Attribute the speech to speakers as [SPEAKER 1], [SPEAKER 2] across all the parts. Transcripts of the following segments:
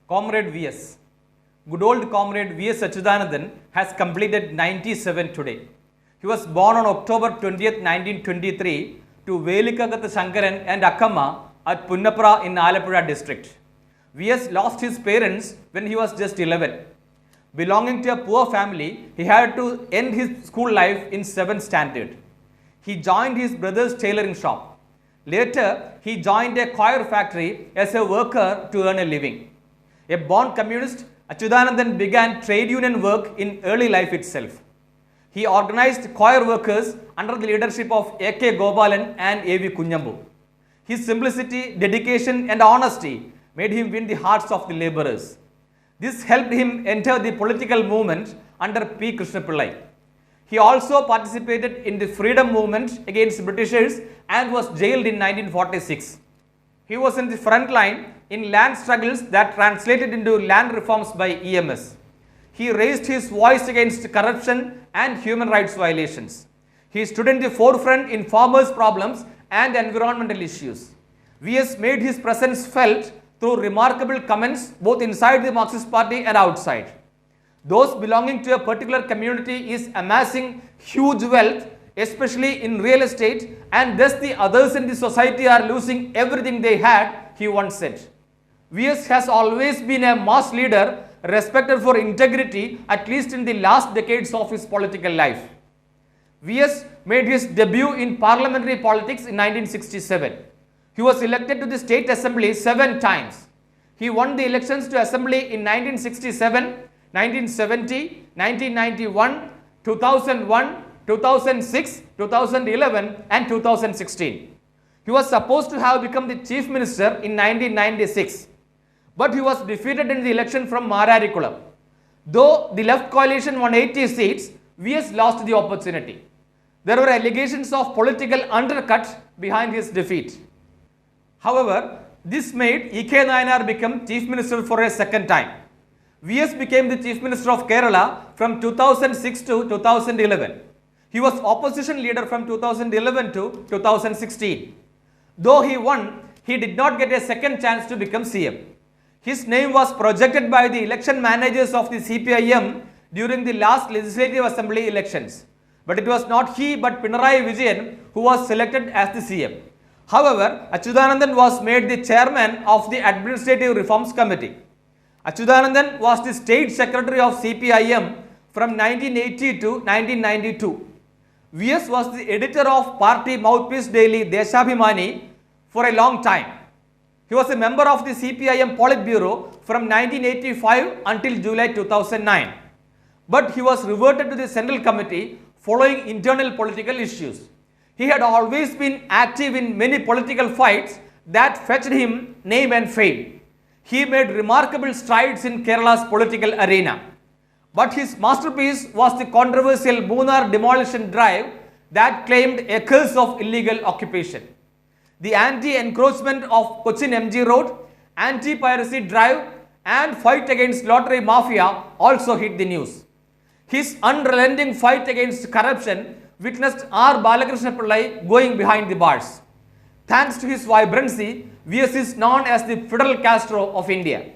[SPEAKER 1] Comrade VS. Good old comrade VS Achuthanandan has completed 97 today. He was born on October 20th, 1923 to Velikakatha Shankaran and Akkamma at Punnapura in Alappuzha district. VS lost his parents when he was just 11. Belonging to a poor family, he had to end his school life in 7th standard. He joined his brother's tailoring shop. Later, he joined a coir factory as a worker to earn a living. A born communist, Achuthanandan began trade union work in early life itself. He organized coir workers under the leadership of A.K. Gopalan and A.V. Kunyambu. His simplicity, dedication and honesty made him win the hearts of the laborers. This helped him enter the political movement under P. Krishna Pillai. He also participated in the freedom movement against Britishers and was jailed in 1946. He was in the front line in land struggles that translated into land reforms by EMS. He raised his voice against corruption and human rights violations. He stood in the forefront in farmers' problems and environmental issues. VS made his presence felt through remarkable comments both inside the Marxist Party and outside. Those belonging to a particular community is amassing huge wealth, especially in real estate, and thus the others in the society are losing everything they had, he once said. VS has always been a mass leader, respected for integrity, at least in the last decades of his political life. VS made his debut in parliamentary politics in 1967. He was elected to the State Assembly 7 times. He won the elections to Assembly in 1967, 1970, 1991, 2001, 2006, 2011 and 2016. He was supposed to have become the Chief Minister in 1996, but he was defeated in the election from Mararikulam. Though the left coalition won 80 seats, VS lost the opportunity. There were allegations of political undercut behind his defeat. However, this made E.K. Nayanar become Chief Minister for a second time. VS became the Chief Minister of Kerala from 2006 to 2011. He was opposition leader from 2011 to 2016. Though he won, he did not get a second chance to become CM. His name was projected by the election managers of the CPIM during the last Legislative Assembly elections. But it was not he but Pinarayi Vijayan who was selected as the CM. However, Achuthanandan was made the chairman of the Administrative Reforms Committee. Achuthanandan was the state secretary of CPIM from 1980 to 1992. VS was the editor of party mouthpiece daily Deshabhimani for a long time. He was a member of the CPIM Politburo from 1985 until July 2009. But he was reverted to the Central Committee following internal political issues. He had always been active in many political fights that fetched him name and fame. He made remarkable strides in Kerala's political arena. But his masterpiece was the controversial Munnar demolition drive that claimed acres of illegal occupation. The anti-encroachment of Cochin MG Road, anti-piracy drive and fight against lottery mafia also hit the news. His unrelenting fight against corruption witnessed R. Balakrishna Pillai going behind the bars. Thanks to his vibrancy, VS is known as the Fidel Castro of India.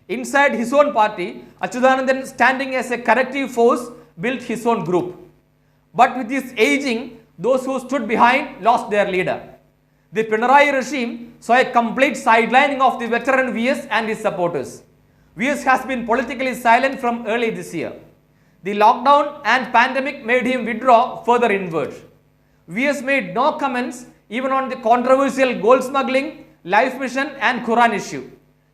[SPEAKER 1] Inside his own party, Achuthanandan, standing as a corrective force, built his own group. But with his aging, those who stood behind lost their leader. The Pinarayi regime saw a complete sidelining of the veteran VS and his supporters. VS has been politically silent from early this year. The lockdown and pandemic made him withdraw further inward. VS made no comments even on the controversial gold smuggling, life mission and Quran issue.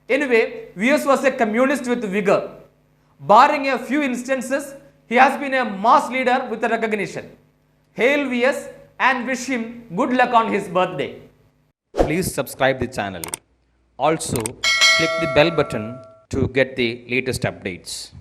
[SPEAKER 1] Anyway, VS was a communist with vigor. Barring a few instances, he has been a mass leader with recognition. Hail VS and wish him good luck on his birthday. Please subscribe the channel. Also, click the bell button to get the latest updates.